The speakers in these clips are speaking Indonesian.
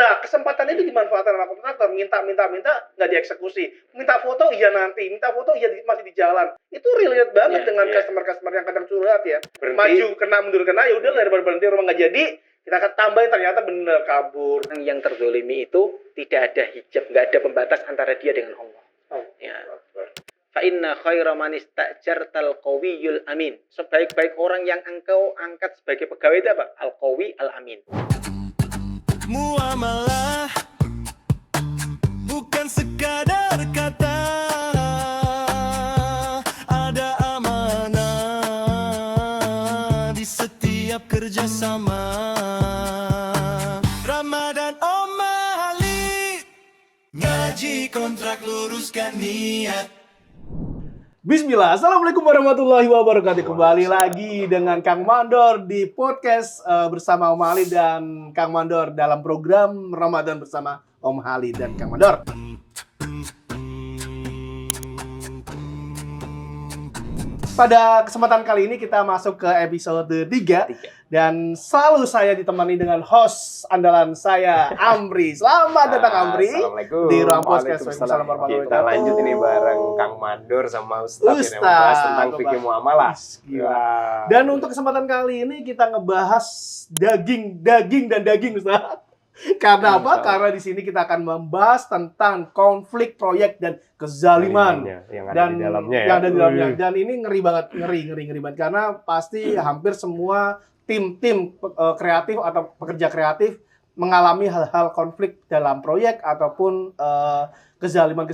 Nah, kesempatan itu dimanfaatkan sama kontraktor, minta nggak dieksekusi. Minta foto iya nanti, minta foto iya masih di jalan. Itu relate banget dengan customer yang kadang curhat ya. Berhenti. Maju kena, mundur kena, ya udah daripada berhenti rumah nggak jadi, kita akan tambahin ternyata bener kabur. Yang terzolimi itu tidak ada hijab, nggak ada pembatas antara dia dengan Allah. Ya. Fa inna khaira man istajartal qawiyul amin. Sebaik-baik orang yang engkau angkat sebagai pegawai itu apa? Al-qawi al-amin. Muamalah bukan sekadar kata, ada amanah di setiap kerjasama. Ramadan Om Ali, ngaji kontrak luruskan niat. Bismillah, Assalamualaikum warahmatullahi wabarakatuh. Kembali lagi dengan Kang Mandor di podcast bersama Om Ali dan Kang Mandor dalam program Ramadan bersama Om Ali dan Kang Mandor. Pada kesempatan kali ini kita masuk ke episode 3 dan selalu saya ditemani dengan host andalan saya, Amri. Selamat datang Amri Assalamualaikum. di ruang podcast. Waalaikumsalam. Warahmatullahi Kita lanjut ini bareng Kang Mandor sama Ustadz yang membahas tentang fikih muamalah. Dan untuk kesempatan kali ini kita ngebahas daging dan daging, Ustaz. Karena apa? Karena di sini kita akan membahas tentang konflik proyek dan kezaliman yang ada di dalamnya ya. Yang ada di dalamnya. Dan ini ngeri banget karena pasti hampir semua tim kreatif atau pekerja kreatif mengalami hal-hal konflik dalam proyek ataupun kezaliman.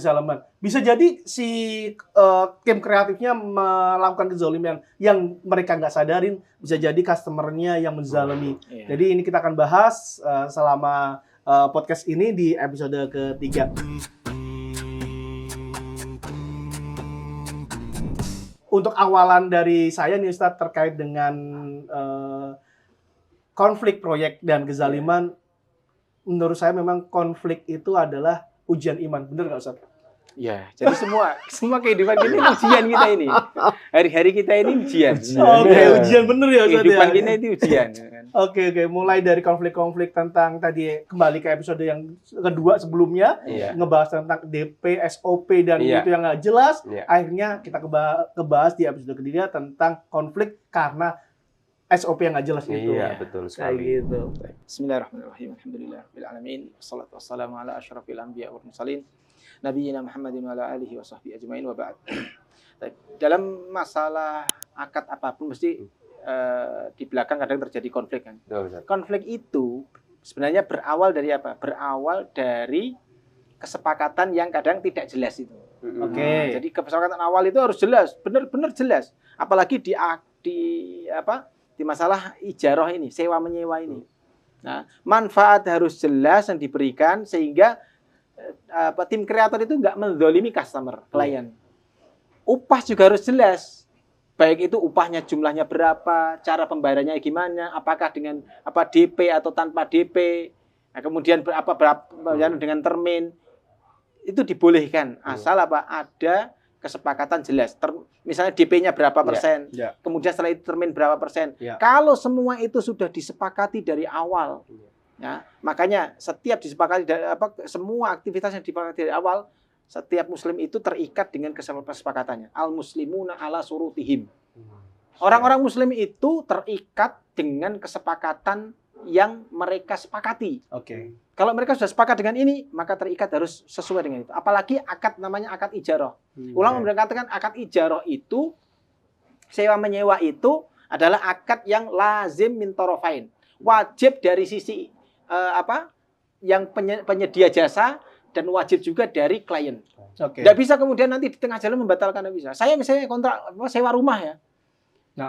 Bisa jadi si tim kreatifnya melakukan kezaliman yang mereka nggak sadarin, bisa jadi customernya yang menzalimi. Jadi ini kita akan bahas selama podcast ini di episode ketiga. Untuk awalan dari saya nih Ustadz terkait dengan konflik proyek dan kezaliman, menurut saya memang konflik itu adalah ujian iman, bener nggak Ustaz? Ya, jadi semua kehidupan kita ini ujian kita ini. Hari-hari kita ini ujian. Oke, ujian bener ya Ustaz. Kehidupan ya? kita itu ujian. Oke, mulai dari konflik-konflik tentang tadi kembali ke episode yang kedua sebelumnya, ngebahas tentang DP, SOP dan itu yang nggak jelas. Akhirnya kita kebahas di episode ketiga tentang konflik karena SOP yang nggak jelas itu. Iya, betul sekali. Kayak gitu. Bismillahirrahmanirrahim. Alhamdulillahirabbil alamin. Wassalatu wassalamu ala asyrafil anbiya wal mursalin. Nabiyina Muhammadin wa ala alihi wa sahbihi ajmain wa ba'd. Dalam masalah akad apapun mesti di belakang kadang terjadi konflik kan. Konflik itu sebenarnya berawal dari apa? Berawal dari kesepakatan yang kadang tidak jelas itu. Jadi kesepakatan awal itu harus jelas, benar-benar jelas. Apalagi di masalah ijarah ini, sewa menyewa ini. Nah, manfaat harus jelas yang diberikan sehingga tim kreator itu nggak menzalimi customer, klien. Upah juga harus jelas. Baik itu upahnya jumlahnya berapa, cara pembayarannya gimana, apakah dengan DP atau tanpa DP. Nah, kemudian berapa dengan termin. Itu dibolehkan asal ada kesepakatan jelas. Misalnya DP-nya berapa persen, kemudian setelah itu termin berapa persen. Kalau semua itu sudah disepakati dari awal, makanya setiap disepakati semua aktivitas yang disepakati dari awal, setiap muslim itu terikat dengan kesepakatannya. Al-muslimuna ala surutihim. Orang-orang muslim itu terikat dengan kesepakatan yang mereka sepakati. Kalau mereka sudah sepakat dengan ini, maka terikat harus sesuai dengan itu. Apalagi akad namanya akad ijarah. Ulama mengatakan akad ijarah itu, sewa menyewa itu adalah akad yang lazim min tarafain. Wajib dari sisi yang penyedia jasa dan wajib juga dari klien. Tidak bisa kemudian nanti di tengah jalan membatalkan, tidak bisa. Saya misalnya kontrak sewa rumah ya.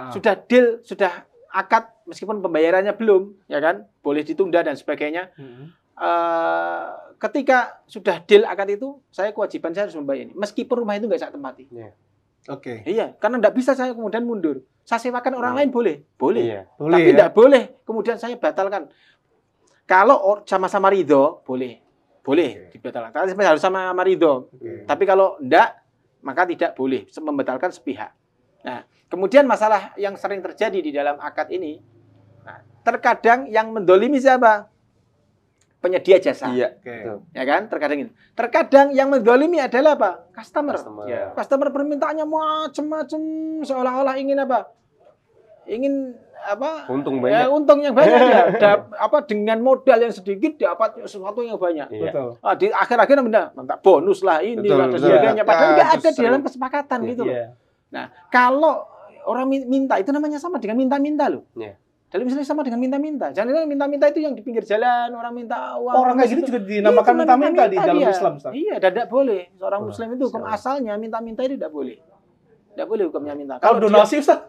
Sudah deal, sudah akad meskipun pembayarannya belum, ya kan? Boleh ditunda dan sebagainya. Ketika sudah deal akad itu, kewajiban saya harus membayar ini. Meskipun rumah itu nggak saya tempati. Iya, karena nggak bisa saya kemudian mundur. Saya sewakan orang lain boleh. Tapi nggak boleh kemudian saya batalkan. Kalau sama-sama ridho, boleh dibatalkan. Tapi harus sama ridho. Tapi kalau enggak, maka tidak boleh membatalkan sepihak. Nah, kemudian masalah yang sering terjadi di dalam akad ini, terkadang yang mendolimi siapa? penyedia jasa. Iya. Oke. Betul. Ya kan? Terkadang itu. Terkadang yang menzalimi adalah apa? Customer. Iya. Customer permintaannya macam-macam, seolah-olah ingin apa? Ingin apa? Untung Ya, banyak. untung yang banyak ya. Apa dengan modal yang sedikit dapat sesuatu yang banyak. Iya. Betul. Di akhir-akhir minta bonus lah ini Betul, dan betul. sebagainya. Padahal nggak ada di Sering. dalam kesepakatan gitu loh. Iya. Nah, kalau orang minta itu namanya sama dengan minta-minta loh. Iya. Dalam misalnya sama dengan minta-minta. Jangan bilang minta-minta itu yang di pinggir jalan, orang minta uang. Orang kayak gini juga dinamakan Iya, minta-minta di dalam dia. Islam, Ustaz. Iya, dan tidak boleh. Seorang Oh, muslim itu hukum siap. asalnya minta-minta itu tidak boleh. Tidak boleh hukumnya minta. Kalau dia- donasi, Ustaz?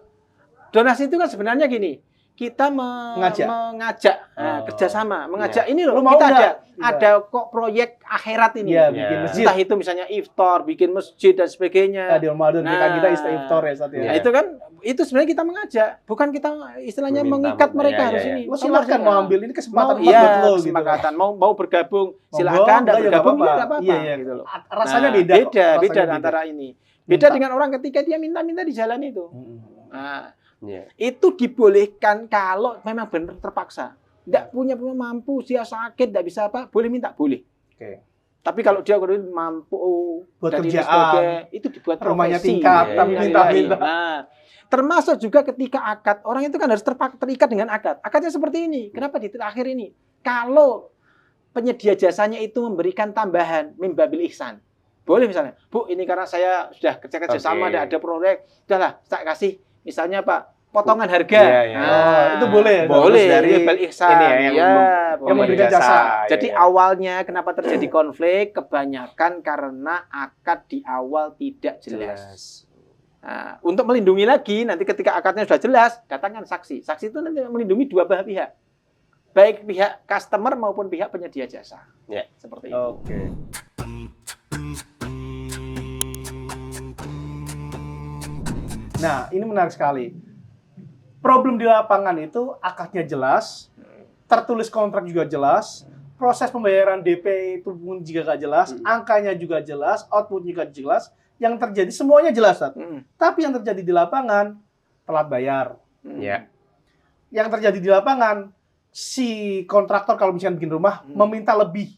donasi itu kan sebenarnya gini, kita Ngajak. nah, Oh. kerjasama, mengajak ini loh. Lu mau Kita nggak? ada kok proyek akhirat ini. Iya, Iya. bikin masjid. Entah itu misalnya iftar, bikin masjid dan sebagainya. Nah, di Ramadan Nah. kita iftar ya, Ustaz ya. Nah, itu kan itu sebenarnya kita mengajak, bukan kita istilahnya Meminta, mengikat mereka ya, harus ya, ini. ya. Lo silakan mau ambil ini kesempatan mau, emas iya, buat lo gitu. kesempatan mau bergabung Monggo, silakan, dan enggak, ya nggak bergabung apa-apa. enggak apa-apa Iya, iya. gitu loh. Rasanya Nah, beda. kok. beda Rasanya antara ini. Beda Minta. dengan orang ketika dia minta-minta di jalan itu. Mm-mm. Nah, Iya. itu dibolehkan kalau memang benar terpaksa. Tidak punya mampu, dia sakit, tidak bisa apa, boleh minta, boleh. Oke. Tapi kalau dia mampu Buat dan ini kerjaan, sebagainya, itu dibuat rumahnya profesi. tingkat, Iya, tapi iya, minta-minta. Nah, termasuk juga ketika akad, orang itu kan harus terikat dengan akad. Akadnya seperti ini. Kenapa di akhir ini? Kalau penyedia jasanya itu memberikan tambahan, mimbabil ihsan. Boleh misalnya, Bu, ini karena saya sudah kerja-kerja Oke. sama, ada proyek, udahlah, saya kasih misalnya Pak, potongan harga. Iya, iya. Oh, itu boleh. Boleh Bonus dari bil ihsan. ini ya, yang Iya, yang memberikan jasa. jadi Iya. awalnya kenapa terjadi konflik? Kebanyakan karena akad di awal tidak jelas. Jelas. Nah, untuk melindungi lagi, nanti ketika akadnya sudah jelas, datangkan saksi. Saksi itu nanti melindungi dua belah pihak. Baik pihak customer maupun pihak penyedia jasa. Ya. Seperti itu. Oke. Nah, ini menarik sekali. Problem di lapangan itu akadnya jelas, tertulis kontrak juga jelas, proses pembayaran DP itu pun juga gak jelas, angkanya juga jelas, output juga jelas, yang terjadi semuanya jelas, Ustaz. Mm, Tapi yang terjadi di lapangan telat bayar. mm. Ya. Yang terjadi di lapangan si kontraktor kalau misalnya bikin rumah meminta lebih.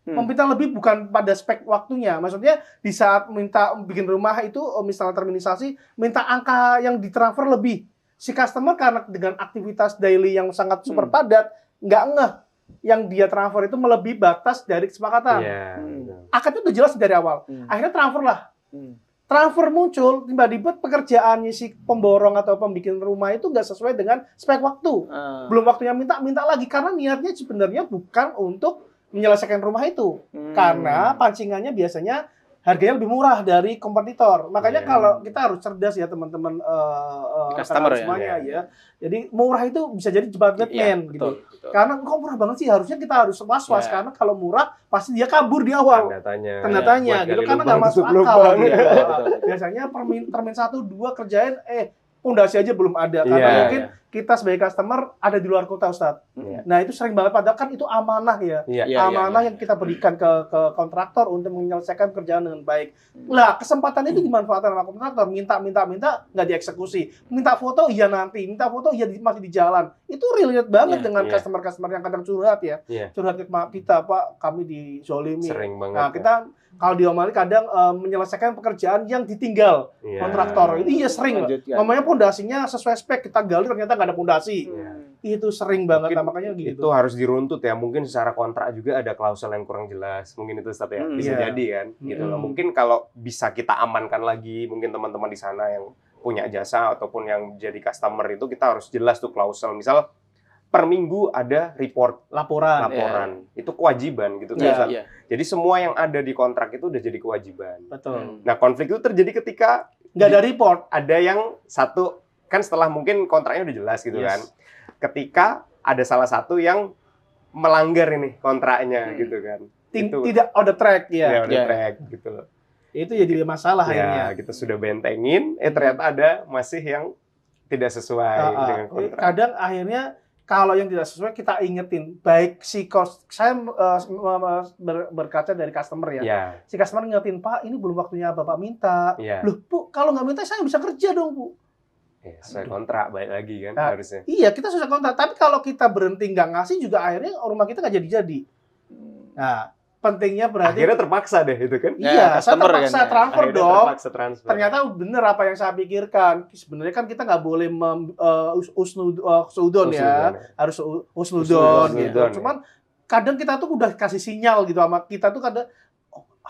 Meminta lebih bukan pada spek waktunya. Maksudnya di saat minta bikin rumah itu misalnya terminisasi, minta angka yang ditransfer lebih. Si customer karena dengan aktivitas daily yang sangat super padat, nggak ngeh yang dia transfer itu melebihi batas dari kesepakatan. Iya. Akadnya udah jelas dari awal. Akhirnya transfer lah. Transfer muncul, tiba-tiba pekerjaannya si pemborong atau pembikin rumah itu nggak sesuai dengan spek waktu. Belum waktunya minta lagi karena niatnya sebenarnya bukan untuk menyelesaikan rumah itu. Karena pancingannya biasanya harganya lebih murah dari kompetitor. Makanya Iya. kalau kita harus cerdas ya teman-teman Customer ya. semuanya Iya. ya. Jadi murah itu bisa jadi jebat Batman gitu. Betul. Karena kok murah banget sih, harusnya kita harus was-was Iya. karena kalau murah pasti dia kabur di awal. Tanda tanya Buat gitu gali karena lubang, nggak masuk tutup akal lubang. gitu. Betul. Biasanya termin 1 2 kerjain pondasi aja belum ada karena Iya, mungkin kita sebagai customer ada di luar kota, Ustaz. Iya. Nah, itu sering banget padahal kan itu amanah ya. Iya. Iya, Amanah yang kita berikan ke kontraktor untuk menyelesaikan kerjaan dengan baik. Lah, kesempatan itu dimanfaatkan sama kontraktor, minta nggak dieksekusi. Minta foto iya nanti, minta foto iya masih di jalan. Itu relate banget Iya, dengan iya. customer-customer yang kadang curhat ya. Iya. Curhat ke kita, Pak, kami dizolimi. Sering banget. Nah, kita kalau diomali kadang menyelesaikan pekerjaan yang ditinggal Iya. kontraktor. Itu iya sering. Lanjutkan. Ngomongnya pondasinya sesuai spek, kita gali ternyata nggak ada pondasi. Iya. Itu sering banget, Mungkin nah, makanya gitu. itu harus diruntut ya. Mungkin secara kontrak juga ada klausul yang kurang jelas. Mungkin itu Ustaz ya. Bisa Iya. jadi kan. Gitu loh. Hmm. Mungkin kalau bisa kita amankan lagi, mungkin teman-teman di sana yang punya jasa ataupun yang jadi customer itu kita harus jelas tuh klausul. Misal per minggu ada report laporan. Itu kewajiban gitu kan, Iya, Ustaz. iya. Jadi semua yang ada di kontrak itu udah jadi kewajiban. Betul. Nah, konflik itu terjadi ketika Nggak ada report. ada yang satu kan setelah mungkin kontraknya udah jelas gitu Yes. kan. Ketika ada salah satu yang melanggar ini kontraknya gitu kan. Itu Tidak on the track ya ya. udah Ya. track gitu loh. Itu jadi masalah akhirnya. Ya, kita sudah bentengin, ternyata ada masih yang tidak sesuai dengan kontrak. Kadang akhirnya kalau yang tidak sesuai kita ingetin, baik si saya berkaca dari customer ya. Ya, Si customer ingetin, Pak, ini belum waktunya Bapak minta. ya. Loh, Bu, kalau nggak minta saya nggak bisa kerja dong, Bu. Ya, sesuai kontrak baik lagi kan Nah, harusnya. Iya, kita susah kontrak. Tapi kalau kita berhenti nggak ngasih juga akhirnya rumah kita nggak jadi-jadi. Nah, pentingnya berarti Akhirnya terpaksa deh itu kan. Ya, iya, saya customer terpaksa kan, ya. transfer Akhirnya dong. terpaksa transfer. Ternyata bener apa yang saya pikirkan. Sebenarnya kan kita nggak boleh usnudon ya, harus usnudon gitu. Husnudon, ya. Cuman kadang kita tuh udah kasih sinyal gitu sama kita tuh kadang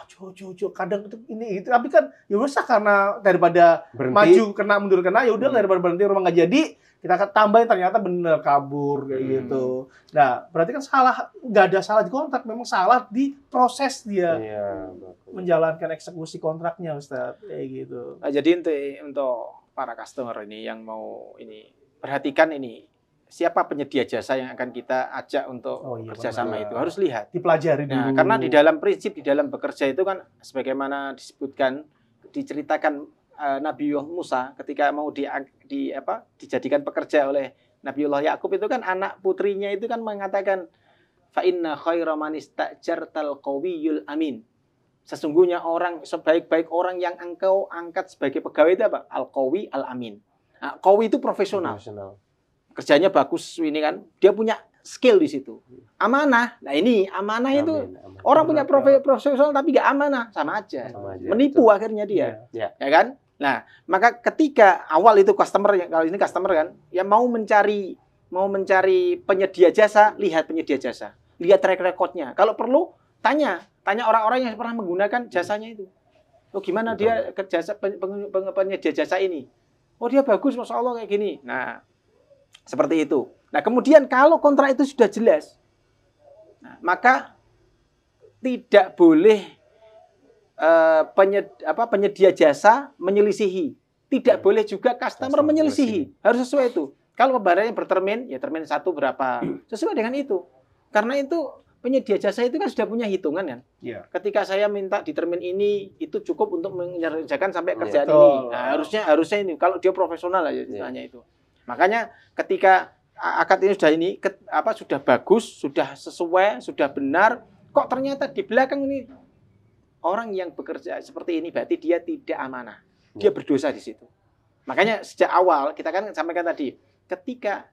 Jo, kadang itu ini itu, tapi kan ya usah karena daripada Berhenti. maju kena mundur kena ya udah daripada berhenti rumah nggak jadi kita akan tambahin ternyata bener kabur kayak gitu. Nah berarti kan salah, nggak ada salah di kontrak, memang salah di proses dia Iya, betul. menjalankan eksekusi kontraknya Ustaz kayak gitu. Nah, jadi untuk para customer ini yang mau ini perhatikan ini siapa penyedia jasa yang akan kita ajak untuk Oh, iya, kerjasama benar. itu harus lihat. Dipelajari dulu. Nah, karena di dalam prinsip di dalam bekerja itu kan sebagaimana disebutkan diceritakan Nabiullah Musa ketika mau dijadikan pekerja oleh Nabiullah Yakub itu kan anak putrinya itu kan mengatakan fa inna khaira man istajartal qawiyul amin. Sesungguhnya orang sebaik-baik orang yang engkau angkat sebagai pegawai itu apa? Al-qawi al-amin. Nah, qawi itu profesional. Kerjanya bagus ini kan, dia punya skill di situ. Amanah. Nah, ini amanah itu Amin. orang punya profesional tapi nggak amanah, sama aja. Sama aja, Menipu betul. akhirnya dia. Ya. Ya kan? Nah, maka ketika awal itu customer, kalau ini customer kan, yang mau mencari penyedia jasa, lihat penyedia jasa. Lihat track record-nya. Kalau perlu tanya orang-orang yang pernah menggunakan jasanya itu. Oh, gimana Betul. dia ke jasa penyedia jasa ini? Oh, dia bagus, Masya Allah kayak gini. Nah, seperti itu. Nah, kemudian kalau kontrak itu sudah jelas, maka tidak boleh penyedia jasa menyelisihi. Tidak boleh juga customer menyelisihi. Harus sesuai itu. Kalau barangnya bertermin, ya termin 1 berapa. Sesuai dengan itu. Karena itu penyedia jasa itu kan sudah punya hitungan kan. Iya. Ketika saya minta di termin ini, itu cukup untuk mengerjakan sampai kerjaan Betul. ini. Nah, harusnya ini. Kalau dia profesional aja istilahnya itu. Makanya ketika akad ini sudah bagus, sudah sesuai, sudah benar, kok ternyata di belakang ini orang yang bekerja seperti ini berarti dia tidak amanah. Dia berdosa di situ. Makanya sejak awal kita kan sampaikan tadi, ketika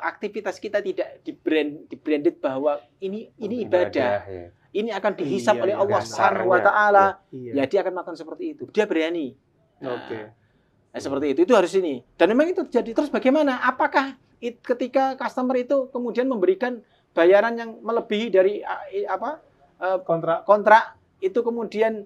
aktivitas kita tidak di-branded bahwa ini ibadah, ya. ini akan dihisap Iya, oleh Allah dasarnya. Subhanahu wa taala, Iya. ya dia akan melakukan seperti itu. Dia berani. Oke. Nah, seperti itu harus ini. Dan memang itu terjadi. Terus bagaimana? Apakah ketika customer itu kemudian memberikan bayaran yang melebihi dari kontrak itu kemudian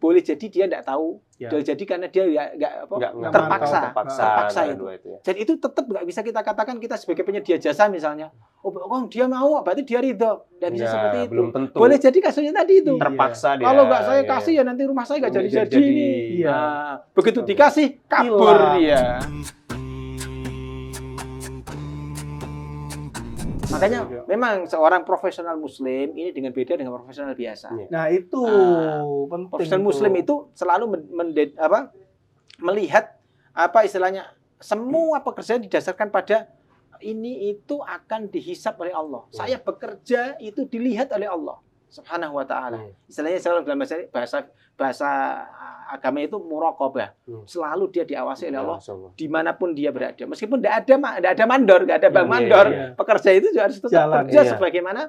boleh jadi dia tidak tahu, Ya. boleh jadi karena dia Nggak terpaksa itu. itu. Jadi itu tetap nggak bisa kita katakan kita sebagai penyedia jasa misalnya, oh dia mau, berarti dia ridho. Tidak bisa Ya, seperti itu. belum tentu. Boleh jadi kasusnya tadi itu. Terpaksa dia. Kalau nggak saya ya. kasih ya nanti rumah saya nggak Nggak jadi-jadi. jadi. Iya. Nah, begitu dikasih kabur Hilang. dia. Makanya memang seorang profesional muslim ini dengan beda dengan profesional biasa. Iya. Nah itu penting. Profesional itu. muslim itu selalu melihat istilahnya semua pekerjaan didasarkan pada ini itu akan dihisap oleh Allah. Saya bekerja itu dilihat oleh Allah Subhanahu wa taala. Istilahnya dalam bahasa agama itu muraqabah. Selalu dia diawasi oleh Allah dimanapun dia berada. Meskipun tidak ada mandor, nggak ada bank mandor, pekerja itu juga harus tetap Jalan, kerja iya. sebagaimana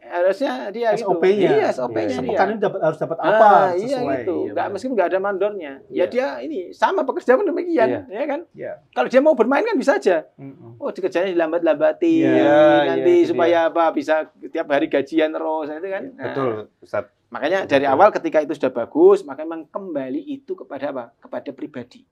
harusnya dia SOP-nya. Iya, SOP-nya dia. Sepekan ini harus dapat apa Iya sesuai. gitu. Iya, Nggak, benar. meskipun nggak ada mandornya. Ya Iya. dia ini sama pekerja pun demikian, Iya. ya kan? Iya. Kalau dia mau bermain kan bisa aja. Oh, kerjanya dilambat-lambati Iya, nanti itu supaya bisa tiap hari gajian terus itu kan. Nah, Betul, Ustaz. makanya dari awal ketika itu sudah bagus, maka memang kembali itu kepada apa? Kepada pribadi.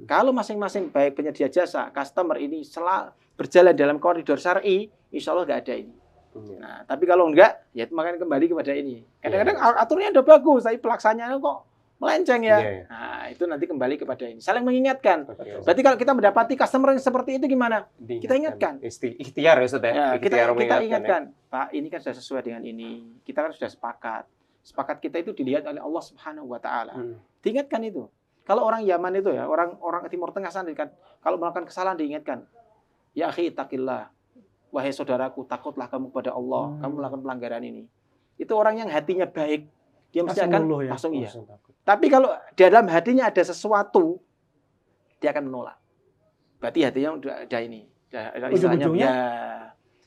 Kalau masing-masing baik penyedia jasa, customer ini selalu berjalan dalam koridor syar'i, insya Allah nggak ada ini. Nah, tapi kalau enggak, ya makanya kembali kepada ini. Kadang-kadang aturannya udah bagus, tapi pelaksanaannya kok melenceng ya. Iya. Nah, itu nanti kembali kepada ini. Saling mengingatkan. Oke. Berarti kalau kita mendapati customer yang seperti itu gimana? Kita ingatkan. Ikhtiar ya, Ustaz ya. Ya, kita Ikhtiar ingatkan, Pak, ini kan sudah sesuai dengan ini. Kita kan sudah sepakat. Sepakat kita itu dilihat oleh Allah Subhanahu wa taala. Diingatkan itu. Kalau orang Yaman itu ya, orang Timur Tengah sana kan, kalau melakukan kesalahan diingatkan. Ya akhi, taqillah. Wahai saudaraku, takutlah kamu kepada Allah. Kamu melakukan pelanggaran ini. Itu orang yang hatinya baik. Dia mesti Langsung akan luluh ya? langsung iya. Takut. Tapi kalau di dalam hatinya ada sesuatu dia akan menolak. Berarti hatinya udah ini, udah istilahnya Ujung-ujungnya ya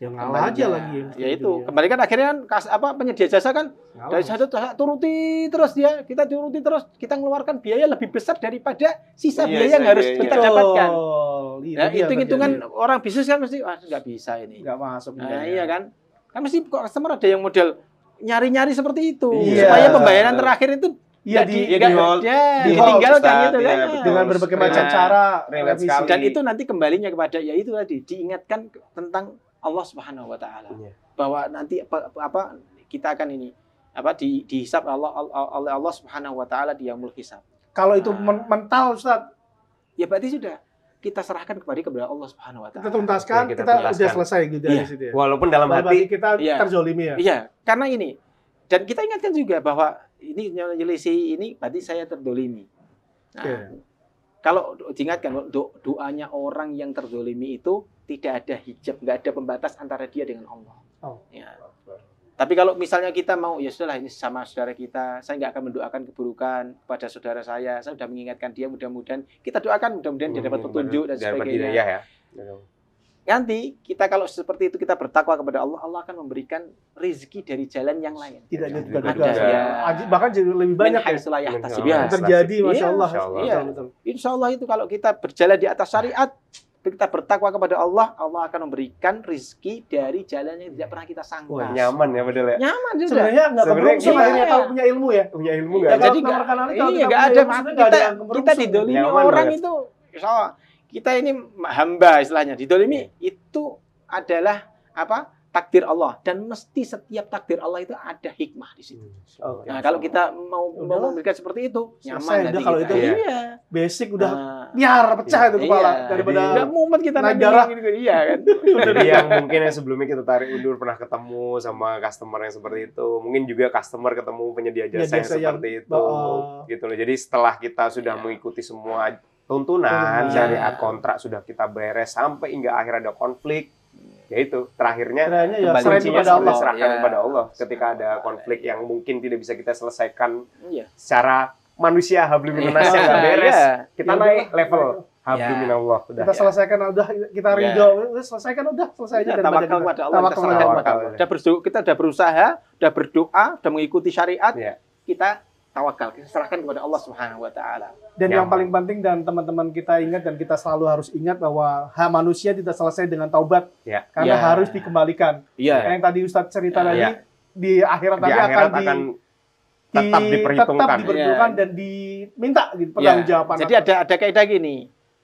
Ya ngalah aja lagi. Ya itu, kembali kan akhirnya kan penyedia jasa kan dari satu turuti terus dia, kita turuti terus, kita mengeluarkan biaya lebih besar daripada sisa Iya, biaya yang harus biayanya. kita dapatkan. Itu Nah, dia hitung-hitungan terjadi. orang bisnis kan mesti nggak bisa ini. Nggak masuk. Nah, iya kan? Kan mesti customer ada yang model nyari-nyari seperti itu Iya. supaya pembayaran terakhir itu Iya, nggak di-hold. ditinggalkan Ustaz, gitu kan. iya, betul. dengan berbagai macam Nah, cara relate revisi. sekali. Dan itu nanti kembalinya kepada ya itu tadi diingatkan tentang Allah Subhanahu wa taala. Iya. Bahwa nanti apa kita akan ini dihisab oleh Allah Subhanahu wa taala di yaumul hisab. Kalau itu mental, Ustaz, Ya berarti sudah kita serahkan kepada Allah Subhanahu wa taala. kita tuntaskan, Ya, kita kita tuntaskan. udah selesai gitu Iya. dari situ ya. Walaupun dalam Berarti hati kita Iya. terzolimi ya. Iya, karena ini dan kita ingatkan juga bahwa ini menyelisih ini berarti saya terdolimi. Nah, Oke. kalau diingatkan doanya orang yang terdolimi itu tidak ada hijab, nggak ada pembatas antara dia dengan Allah. Oh. Ya. Tapi kalau misalnya kita mau, ya sudahlah ini sama saudara kita, saya nggak akan mendoakan keburukan kepada saudara saya sudah mengingatkan dia, mudah-mudahan kita doakan, mudamudahan dia dapat petunjuk dan dapat sebagainya. hidayah ya. Nanti kita kalau seperti itu kita bertakwa kepada Allah, Allah akan memberikan rezeki dari jalan yang lain. Tidak ada juga Ada, ya. bahkan jadi lebih banyak ya. ya. Terjadi, Masya Iya, Allah. Masya Allah. Iya. Betul. Insya Allah itu kalau kita berjalan di atas syariat, kita bertakwa kepada Allah, Allah akan memberikan rezeki dari jalan yang tidak pernah kita sangka. Wah, Nyaman ya padahal ya. Nyaman sudah. Sebenarnya nggak perlu Sebenarnya sama iya. kalau punya ilmu ya. Punya ilmu Ya, nggak? kalau Jadi nomor kanal ini, kalau iya, kita nggak punya ada ilmu, sebenarnya nggak ada kita yang kemerungsung. kita didolimi Nyaman orang banget. itu. Insya kita ini hamba istilahnya didolimi itu adalah apa? Takdir Allah, dan mesti setiap takdir Allah itu ada hikmah di situ. Oke. Nah, kalau kita mau Udahlah. memberikan seperti itu, Selesai, nyaman udah hati kalau kita. itu. Iya. Basic udah Nah, biar pecah itu kepala iya. daripada Nggak mumet kita naik nanti darah. gitu, iya kan. Jadi yang mungkin yang sebelumnya kita tarik undur pernah ketemu sama customer yang seperti itu, mungkin juga customer ketemu penyedia jasa yang jasa yang- seperti itu, gitu loh. Jadi setelah kita sudah Ya. mengikuti semua tuntunan, Tuntunan. syariat kontrak sudah kita beres sampai hingga akhir ada konflik, ya itu terakhirnya Kiranya ya Kembali serahin kuncinya kepada sudah Allah. serahkan Ya. kepada Allah. Ketika ada konflik yang mungkin tidak bisa kita selesaikan Iya. secara manusia habliminasnya nggak Iya. beres, Iya. kita Ya naik udah. level Ya. habliminallah udah. Kita selesaikan udah, kita Ya. ridho, udah selesaikan udah, selesai aja Kita daripada tawakal kita. kepada Allah, Tawakal kita kepada serahkan Allah. kepada Allah. Kita sudah berusaha, sudah berdoa, sudah mengikuti syariat, Ya. kita tawakal, kita serahkan kepada Allah Subhanahu wa taala. Dan yang Nyaman. paling penting dan teman-teman kita ingat dan kita selalu harus ingat bahwa manusia tidak selesai dengan taubat, Ya. karena Ya. harus dikembalikan. Iya. Yang tadi Ustadz cerita Ya. tadi, Ya. di akhirat Di nanti akhirat akan akan tetap diperhitungkan. tetap diperhitungkan Iya. dan diminta gitu, pertanggungjawaban. Jadi ada kaidah gini.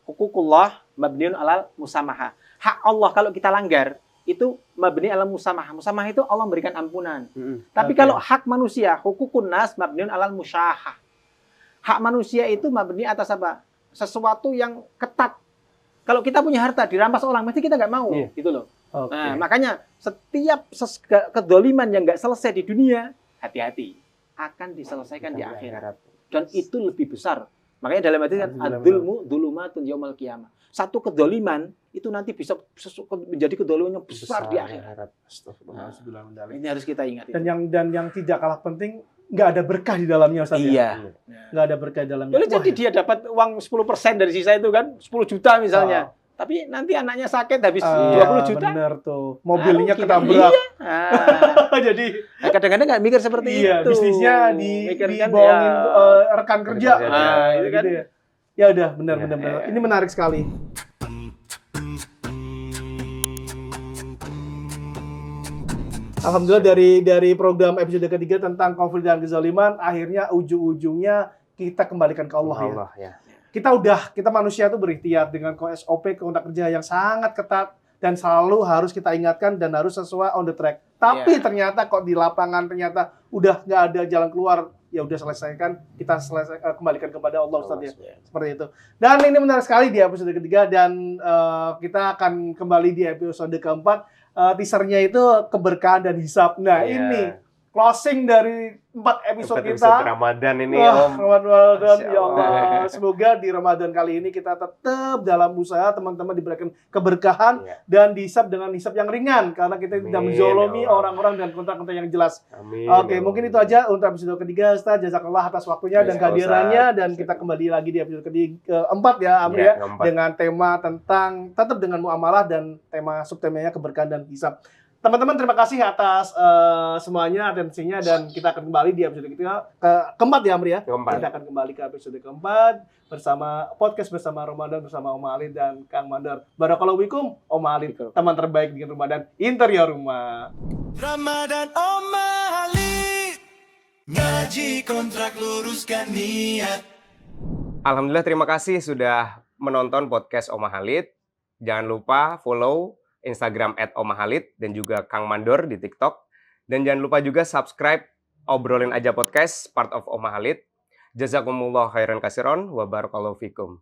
Hukukullah mabniun alal musamaha. Hak Allah kalau kita langgar itu mabni alal musamaha. Musamaha itu Allah memberikan ampunan. Tapi Oke. kalau hak manusia, hukukun nas mabniun alal musyahah. Hak manusia itu mabni atas apa? Sesuatu yang ketat. Kalau kita punya harta dirampas orang, mesti kita nggak mau, Iya. gitu loh. Oke. Nah, makanya setiap kedoliman yang nggak selesai di dunia, hati-hati akan diselesaikan di akhirat. Dan itu lebih besar. Makanya dalam hadis kan Alhamdulillah. adzulmu dzulumatun yaumal qiyamah. Satu kedoliman itu nanti bisa menjadi kedoliman yang besar di akhirat. Astagfirullahaladzim. Ini harus kita ingat. Dan itu. yang tidak kalah penting, nggak ada berkah di dalamnya, Ustaz. Ya? Iya. Nggak ada berkah di dalamnya. Boleh jadi Wah, dia dapat uang 10% dari sisa itu kan, 10 juta misalnya. Tapi nanti anaknya sakit habis 20 juta. Bener tuh. Mobilnya Nah, ketabrak. Iya. Nah, Jadi kadang-kadang nggak mikir seperti iya, itu. bisnisnya Mikirkan, dibohongin ya. rekan kerja. Rekan kerja. Nah, itu kan. Gitu ya. Ya udah, benar. Iya. Ini menarik sekali. Alhamdulillah dari program episode ketiga tentang konflik dan kezaliman, akhirnya ujung-ujungnya kita kembalikan ke Allah, ya. Allah ya. Kita manusia itu berikhtiar dengan SOP kontrak kerja yang sangat ketat dan selalu harus kita ingatkan dan harus sesuai on the track. Tapi ternyata kok di lapangan ternyata udah nggak ada jalan keluar, ya udah selesaikan, kita kembalikan kepada Allah, Ustaz, ya. Seperti itu. Dan ini menarik sekali di episode ketiga dan kita akan kembali di episode keempat. Teasernya itu keberkahan dan hisab. Nah, Iya. ini closing dari 4 episode kita. Ramadan ini Wah, Om. Ramadan, Masya ya Allah. Allah. Semoga di Ramadan kali ini kita tetap dalam usaha, teman-teman diberikan keberkahan Iya. dan dihisab dengan hisab yang ringan karena kita tidak Amin, menzolomi ya Allah. orang-orang dan kontrak-kontrak yang jelas. Amin. Oke, ya mungkin Allah. itu aja untuk episode ketiga. Ustaz, jazakallah atas waktunya dan Yes, kehadirannya Ustaz. dan kita kembali lagi di episode keempat ya, Amri ya, keempat. dengan tema tentang tetap dengan muamalah dan tema subtemanya keberkahan dan hisab. Teman-teman, terima kasih atas semuanya atensinya dan kita akan kembali di episode keempat ya, Amri ya. Keempat. Kita akan kembali ke episode keempat bersama podcast bersama Ramadan bersama Om Halid dan Kang Mandor. Barakallahu fikum, Om Halid, teman terbaik di Ramadan interior rumah. Ramadan Om Halid, ngaji kontrak luruskan niat. Alhamdulillah, terima kasih sudah menonton podcast Om Halid. Jangan lupa follow Instagram @omahalid dan juga Kang Mandor di TikTok. Dan jangan lupa juga subscribe Obrolin Aja Podcast, part of Om Halid. Jazakumullah khairan kasiron wa barakallahu fikum.